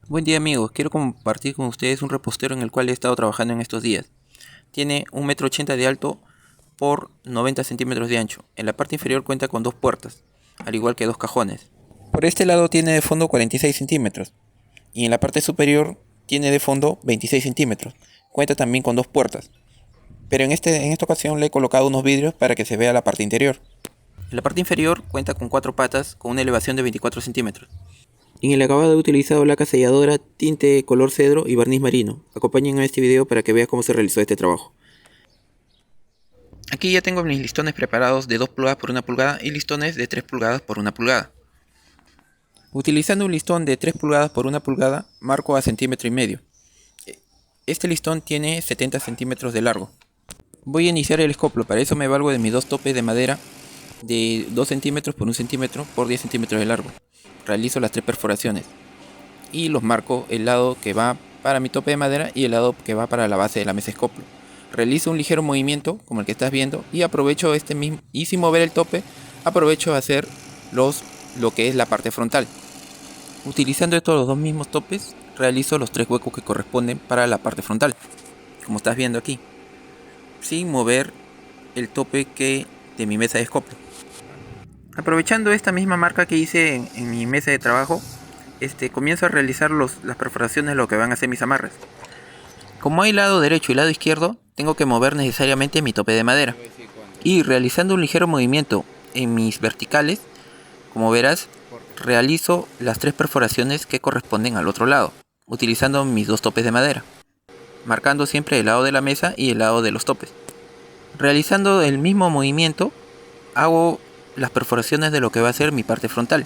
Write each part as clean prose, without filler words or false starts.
Buen día amigos, quiero compartir con ustedes un repostero en el cual he estado trabajando en estos días. Tiene 1,80 m de alto por 90 centímetros de ancho. En la parte inferior cuenta con dos puertas, al igual que dos cajones. Por este lado tiene de fondo 46 centímetros y en la parte superior tiene de fondo 26 centímetros. Cuenta también con dos puertas, pero en esta ocasión le he colocado unos vidrios para que se vea la parte interior. En la parte inferior cuenta con cuatro patas con una elevación de 24 centímetros. En el acabado he utilizado laca selladora, tinte color cedro y barniz marino. Acompáñenme a este video para que veas cómo se realizó este trabajo. Aquí ya tengo mis listones preparados de 2 pulgadas por 1 pulgada y listones de 3 pulgadas por 1 pulgada. Utilizando un listón de 3 pulgadas por 1 pulgada, marco a centímetro y medio. Este listón tiene 70 centímetros de largo. Voy a iniciar el escoplo, para eso me valgo de mis dos topes de madera de 2 centímetros por 1 centímetro por 10 centímetros de largo. Realizo las 3 perforaciones y los marco el lado que va para mi tope de madera y el lado que va para la base de la mesa escoplo. Realizo un ligero movimiento como el que estás viendo y aprovecho este mismo, y sin mover el tope aprovecho a hacer lo que es la parte frontal. Utilizando estos los dos mismos topes realizo los 3 huecos que corresponden para la parte frontal, como estás viendo aquí, sin mover el tope de mi mesa de escoplo. Aprovechando esta misma marca que hice en mi mesa de trabajo, comienzo a realizar las perforaciones de lo que van a ser mis amarres. Como hay lado derecho y lado izquierdo, tengo que mover necesariamente mi tope de madera. Y realizando un ligero movimiento en mis verticales, como verás, realizo las 3 perforaciones que corresponden al otro lado, utilizando mis dos topes de madera, marcando siempre el lado de la mesa y el lado de los topes. Realizando el mismo movimiento, hago las perforaciones de lo que va a ser mi parte frontal.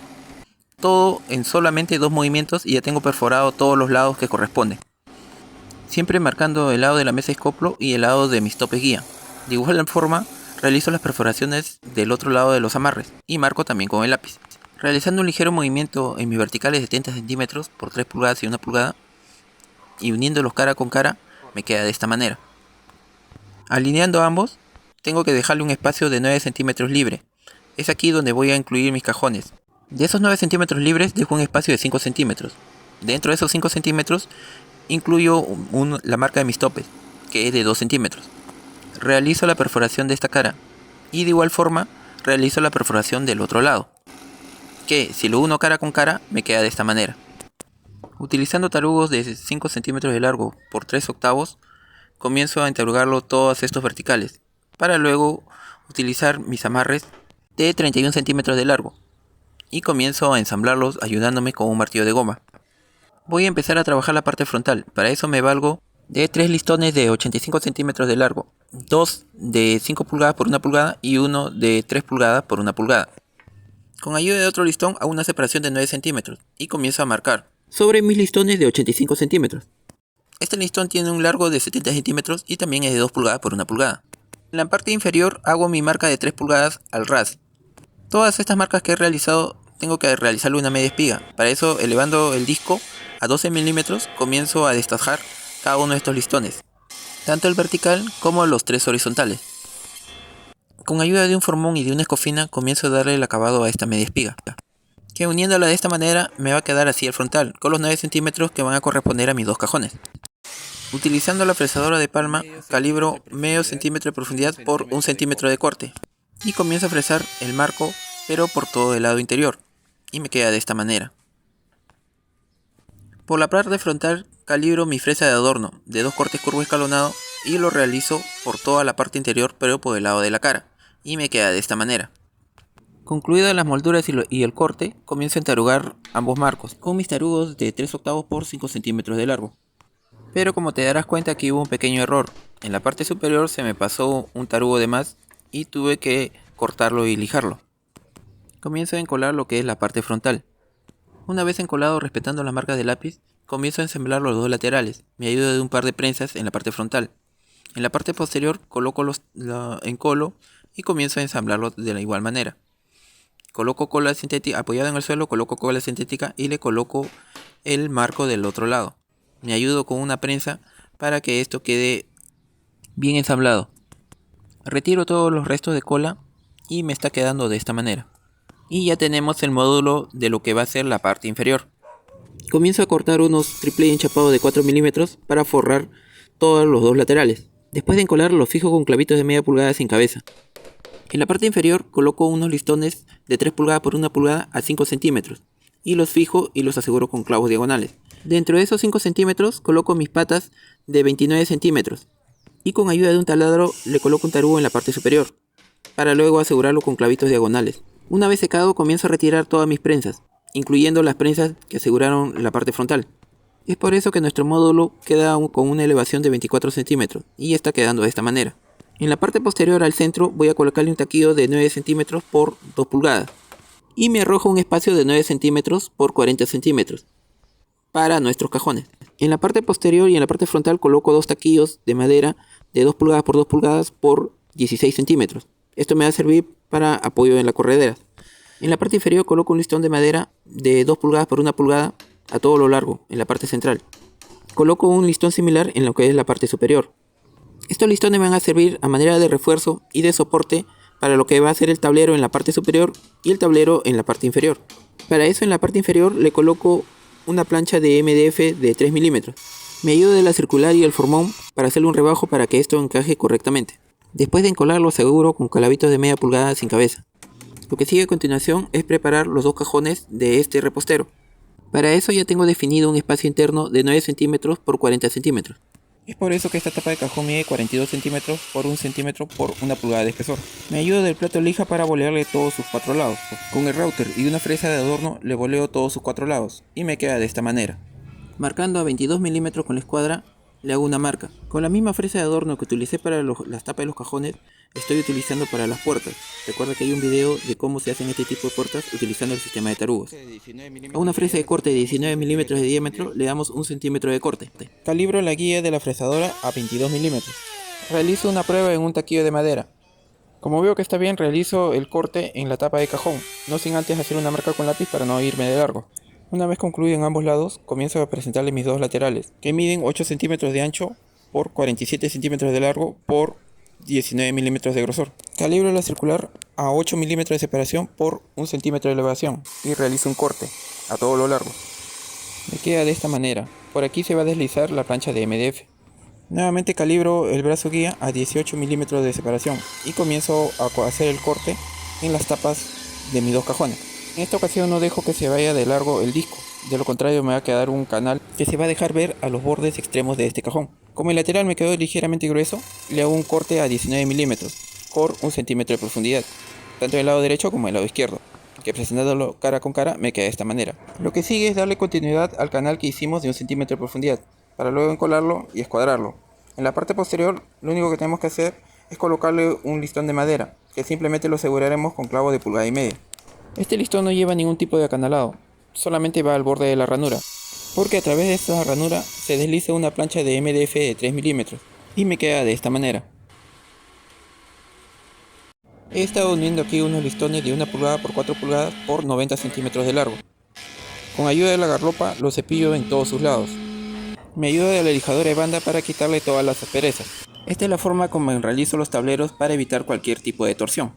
Todo en solamente 2 movimientos y ya tengo perforado todos los lados que corresponden. Siempre marcando el lado de la mesa escoplo y el lado de mis topes guía. De igual forma, realizo las perforaciones del otro lado de los amarres y marco también con el lápiz. Realizando un ligero movimiento en mis verticales de 70 centímetros por 3 pulgadas y 1 pulgada y uniéndolos cara con cara, me queda de esta manera. Alineando ambos, tengo que dejarle un espacio de 9 centímetros libre. Es aquí donde voy a incluir mis cajones. De esos 9 centímetros libres dejo un espacio de 5 centímetros. Dentro de esos 5 centímetros incluyo la marca de mis topes, que es de 2 centímetros. Realizo la perforación de esta cara y de igual forma realizo la perforación del otro lado, que si lo uno cara con cara me queda de esta manera. Utilizando tarugos de 5 centímetros de largo por 3 octavos, comienzo a entarugarlo todos estos verticales, para luego utilizar mis amarres de 31 centímetros de largo y comienzo a ensamblarlos ayudándome con un martillo de goma. Voy a empezar a trabajar la parte frontal, para eso me valgo de 3 listones de 85 centímetros de largo, 2 de 5 pulgadas por 1 pulgada y uno de 3 pulgadas por 1 pulgada. Con ayuda de otro listón hago una separación de 9 centímetros y comienzo a marcar sobre mis listones de 85 centímetros. Este listón tiene un largo de 70 centímetros y también es de 2 pulgadas por 1 pulgada. En la parte inferior hago mi marca de 3 pulgadas al ras. Todas estas marcas que he realizado tengo que realizarle una media espiga. Para eso, elevando el disco a 12 milímetros, comienzo a destajar cada uno de estos listones, tanto el vertical como los 3 horizontales. Con ayuda de un formón y de una escofina comienzo a darle el acabado a esta media espiga, que uniéndola de esta manera me va a quedar así el frontal, con los 9 centímetros que van a corresponder a mis dos cajones. Utilizando la fresadora de palma, calibro medio centímetro de profundidad por 1 centímetro de corte y comienzo a fresar el marco, pero por todo el lado interior, y me queda de esta manera. Por la parte frontal calibro mi fresa de adorno de 2 cortes curvo escalonado y lo realizo por toda la parte interior, pero por el lado de la cara, y me queda de esta manera. Concluidas las molduras y el corte, comienzo a entarugar ambos marcos con mis tarugos de 3 octavos por 5 centímetros de largo. Pero como te darás cuenta, aquí hubo un pequeño error. En la parte superior se me pasó un tarugo de más y tuve que cortarlo y lijarlo. Comienzo a encolar lo que es la parte frontal. Una vez encolado respetando las marcas de lápiz, comienzo a ensamblar los dos laterales. Me ayuda de un par de prensas en la parte frontal. En la parte posterior coloco encolo y comienzo a ensamblarlo de la igual manera. Coloco cola sintética, apoyado en el suelo, coloco cola sintética y le coloco el marco del otro lado. Me ayudo con una prensa para que esto quede bien ensamblado. Retiro todos los restos de cola y me está quedando de esta manera. Y ya tenemos el módulo de lo que va a ser la parte inferior. Comienzo a cortar unos triple enchapados de 4 milímetros para forrar todos los dos laterales. Después de encolar los fijo con clavitos de media pulgada sin cabeza. En la parte inferior coloco unos listones de 3 pulgadas por 1 pulgada a 5 centímetros y los fijo y los aseguro con clavos diagonales. Dentro de esos 5 centímetros coloco mis patas de 29 centímetros y con ayuda de un taladro le coloco un tarugo en la parte superior para luego asegurarlo con clavitos diagonales. Una vez secado comienzo a retirar todas mis prensas, incluyendo las prensas que aseguraron la parte frontal. Es por eso que nuestro módulo queda con una elevación de 24 centímetros y está quedando de esta manera. En la parte posterior al centro voy a colocarle un taquillo de 9 centímetros por 2 pulgadas y me arrojo un espacio de 9 centímetros por 40 centímetros para nuestros cajones. En la parte posterior y en la parte frontal coloco dos taquillos de madera de 2 pulgadas por 2 pulgadas por 16 centímetros. Esto me va a servir para apoyo en la corredera. En la parte inferior coloco un listón de madera de 2 pulgadas por 1 pulgada a todo lo largo, en la parte central. Coloco un listón similar en lo que es la parte superior. Estos listones van a servir a manera de refuerzo y de soporte para lo que va a ser el tablero en la parte superior y el tablero en la parte inferior. Para eso en la parte inferior le coloco una plancha de MDF de 3 milímetros. Me ayuda de la circular y el formón para hacerle un rebajo para que esto encaje correctamente. Después de encolarlo aseguro con clavitos de media pulgada sin cabeza. Lo que sigue a continuación es preparar los dos cajones de este repostero. Para eso ya tengo definido un espacio interno de 9 centímetros por 40 centímetros. Es por eso que esta tapa de cajón mide 42 centímetros por 1 centímetro por 1 pulgada de espesor. Me ayuda del plato lija para bolearle todos sus 4 lados. Con el router y una fresa de adorno le boleo todos sus 4 lados y me queda de esta manera. Marcando a 22 milímetros con la escuadra le hago una marca. Con la misma fresa de adorno que utilicé para las tapas de los cajones, estoy utilizando para las puertas. Recuerda que hay un video de cómo se hacen este tipo de puertas utilizando el sistema de tarugos. A una fresa de corte de 19 milímetros de diámetro le damos 1 centímetro de corte. Calibro la guía de la fresadora a 22 milímetros. Realizo una prueba en un taquillo de madera. Como veo que está bien, realizo el corte en la tapa de cajón, no sin antes hacer una marca con lápiz para no irme de largo. Una vez concluido en ambos lados, comienzo a presentarle mis dos laterales, que miden 8 centímetros de ancho por 47 centímetros de largo por 19 milímetros de grosor. Calibro la circular a 8 milímetros de separación por 1 centímetro de elevación y realizo un corte a todo lo largo. Me queda de esta manera. Por aquí se va a deslizar la plancha de MDF. Nuevamente calibro el brazo guía a 18 milímetros de separación y comienzo a hacer el corte en las tapas de mis dos cajones. En esta ocasión no dejo que se vaya de largo el disco, de lo contrario me va a quedar un canal que se va a dejar ver a los bordes extremos de este cajón. Como el lateral me quedó ligeramente grueso, le hago un corte a 19 milímetros por 1 centímetro de profundidad, tanto del lado derecho como del lado izquierdo, que presentándolo cara con cara me queda de esta manera. Lo que sigue es darle continuidad al canal que hicimos de 1 centímetro de profundidad, para luego encolarlo y escuadrarlo. En la parte posterior lo único que tenemos que hacer es colocarle un listón de madera, que simplemente lo aseguraremos con clavo de 1,5 pulgadas. Este listón no lleva ningún tipo de acanalado, solamente va al borde de la ranura, porque a través de esta ranura se desliza una plancha de MDF de 3 milímetros y me queda de esta manera. He estado uniendo aquí unos listones de 1 pulgada por 4 pulgadas por 90 centímetros de largo. Con ayuda de la garlopa lo cepillo en todos sus lados. Me ayuda de la lijadora de banda para quitarle todas las asperezas. Esta es la forma como realizo los tableros para evitar cualquier tipo de torsión.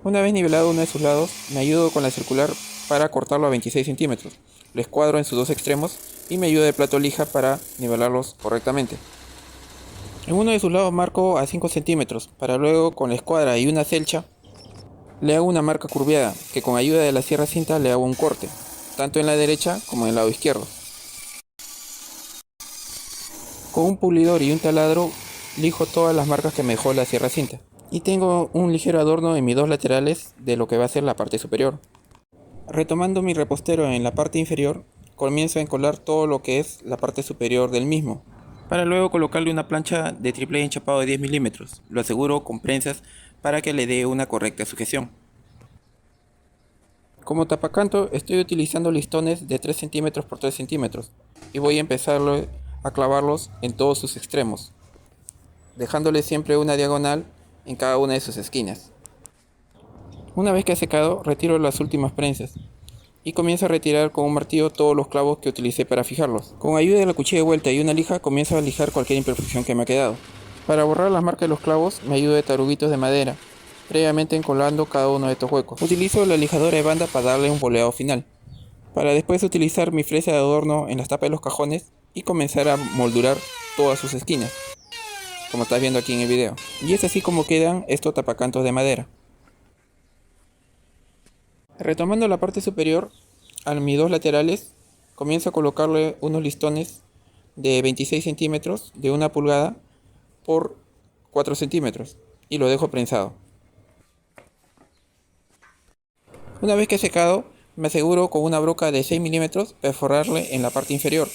Una vez nivelado uno de sus lados, me ayudo con la circular para cortarlo a 26 centímetros. Lo escuadro en sus dos extremos y me ayuda de plato lija para nivelarlos correctamente. En uno de sus lados marco a 5 centímetros, para luego con la escuadra y una celcha le hago una marca curveada, que con ayuda de la sierra cinta le hago un corte, tanto en la derecha como en el lado izquierdo. Con un pulidor y un taladro lijo todas las marcas que me dejó la sierra cinta. Y tengo un ligero adorno en mis dos laterales de lo que va a ser la parte superior. Retomando mi repostero en la parte inferior, comienzo a encolar todo lo que es la parte superior del mismo, para luego colocarle una plancha de triple enchapado de 10 milímetros. Lo aseguro con prensas para que le dé una correcta sujeción. Como tapacanto estoy utilizando listones de 3 centímetros por 3 centímetros y voy a empezar a clavarlos en todos sus extremos, dejándole siempre una diagonal en cada una de sus esquinas. Una vez que ha secado, retiro las últimas prensas y comienzo a retirar con un martillo todos los clavos que utilicé para fijarlos. Con ayuda de la cuchilla de vuelta y una lija comienzo a lijar cualquier imperfección que me ha quedado. Para borrar las marcas de los clavos me ayudo de taruguitos de madera, previamente encolando cada uno de estos huecos. Utilizo la lijadora de banda para darle un boleado final, para después utilizar mi fresa de adorno en las tapas de los cajones y comenzar a moldurar todas sus esquinas, como estás viendo aquí en el video. Y es así como quedan estos tapacantos de madera. Retomando la parte superior, a mis dos laterales comienzo a colocarle unos listones de 26 centímetros de 1 pulgada por 4 centímetros y lo dejo prensado. Una vez que he secado, me aseguro con una broca de 6 milímetros perforarle en la parte inferior,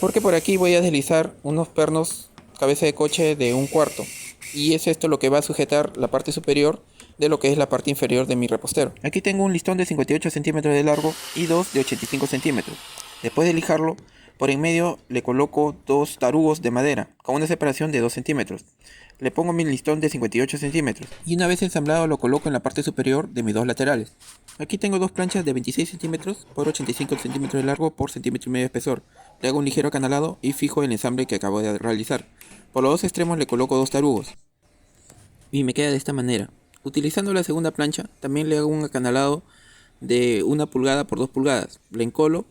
porque por aquí voy a deslizar unos pernos cabeza de coche de 1/4, y es esto lo que va a sujetar la parte superior de lo que es la parte inferior de mi repostero. Aquí tengo un listón de 58 centímetros de largo y dos de 85 centímetros. Después de lijarlo, por en medio le coloco dos tarugos de madera con una separación de 2 centímetros. Le pongo mi listón de 58 centímetros y una vez ensamblado lo coloco en la parte superior de mis dos laterales. Aquí tengo dos planchas de 26 centímetros por 85 centímetros de largo por centímetro y medio de espesor. Le hago un ligero acanalado y fijo el ensamble que acabo de realizar. Por los dos extremos le coloco dos tarugos y me queda de esta manera. Utilizando la segunda plancha también le hago un acanalado de 1 pulgada por 2 pulgadas. La encolo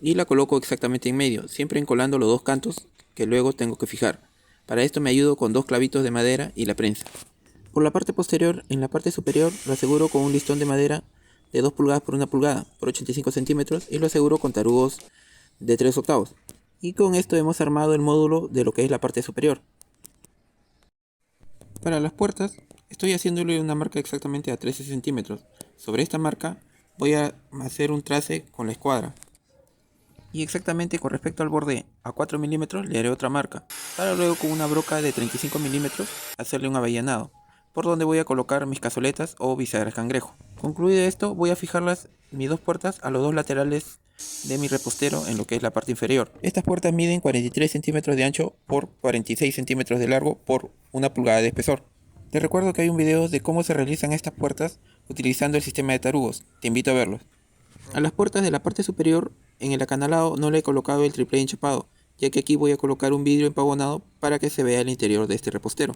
y la coloco exactamente en medio, siempre encolando los dos cantos que luego tengo que fijar. Para esto me ayudo con dos clavitos de madera y la prensa. Por la parte posterior, en la parte superior, lo aseguro con un listón de madera de 2 pulgadas por 1 pulgada por 85 centímetros y lo aseguro con tarugos de 3/8. Y con esto hemos armado el módulo de lo que es la parte superior. Para las puertas, estoy haciéndole una marca exactamente a 13 centímetros. Sobre esta marca voy a hacer un trace con la escuadra. Y exactamente con respecto al borde a 4 milímetros le haré otra marca, para luego con una broca de 35 milímetros hacerle un avellanado, por donde voy a colocar mis cazoletas o bisagras cangrejo. Concluido esto, voy a fijarlas mis dos puertas a los dos laterales de mi repostero en lo que es la parte inferior. Estas puertas miden 43 centímetros de ancho por 46 centímetros de largo por 1 pulgada de espesor. Te recuerdo que hay un video de cómo se realizan estas puertas utilizando el sistema de tarugos, te invito a verlos. A las puertas de la parte superior, en el acanalado no le he colocado el triple enchapado, ya que aquí voy a colocar un vidrio empavonado para que se vea el interior de este repostero.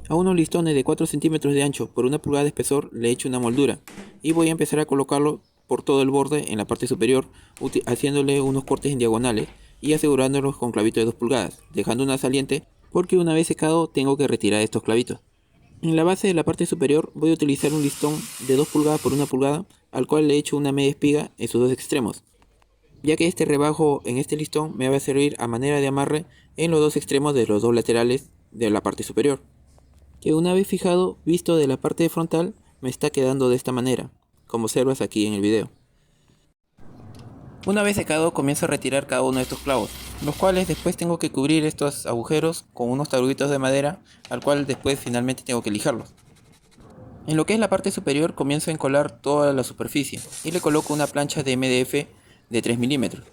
A unos listones de 4 centímetros de ancho por 1 pulgada de espesor le he hecho una moldura y voy a empezar a colocarlo por todo el borde en la parte superior, haciéndole unos cortes en diagonales y asegurándolos con clavitos de 2 pulgadas, dejando una saliente porque una vez secado tengo que retirar estos clavitos. En la base de la parte superior voy a utilizar un listón de 2 pulgadas por 1 pulgada al cual le he hecho una media espiga en sus dos extremos, ya que este rebajo en este listón me va a servir a manera de amarre en los dos extremos de los dos laterales de la parte superior, que una vez fijado, visto de la parte frontal, me está quedando de esta manera, como observas aquí en el video. Una vez secado comienzo a retirar cada uno de estos clavos, los cuales después tengo que cubrir estos agujeros con unos taruguitos de madera, al cual después finalmente tengo que lijarlos. En lo que es la parte superior comienzo a encolar toda la superficie y le coloco una plancha de MDF de 3 milímetros.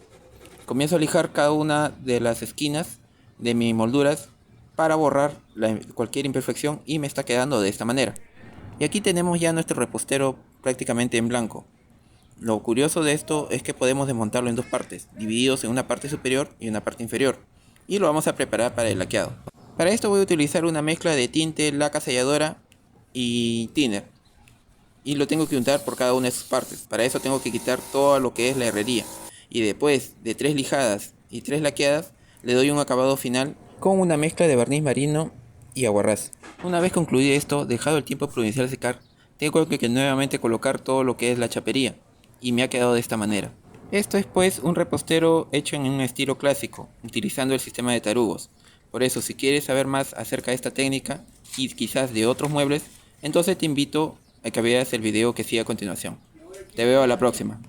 Comienzo a lijar cada una de las esquinas de mis molduras para borrar cualquier imperfección y me está quedando de esta manera. Y aquí tenemos ya nuestro repostero prácticamente en blanco. Lo curioso de esto es que podemos desmontarlo en dos partes, divididos en una parte superior y una parte inferior, y lo vamos a preparar para el laqueado. Para esto voy a utilizar una mezcla de tinte, laca selladora y thinner, y lo tengo que untar por cada una de sus partes. Para eso tengo que quitar todo lo que es la herrería, y después de 3 lijadas y 3 laqueadas le doy un acabado final con una mezcla de barniz marino y aguarrás. Una vez concluido esto, dejado el tiempo prudencial secar, tengo que nuevamente colocar todo lo que es la chapería, y me ha quedado de esta manera. Esto es pues un repostero hecho en un estilo clásico, utilizando el sistema de tarugos. Por eso, si quieres saber más acerca de esta técnica y quizás de otros muebles, entonces te invito a que veas el video que sigue a continuación. Te veo a la próxima.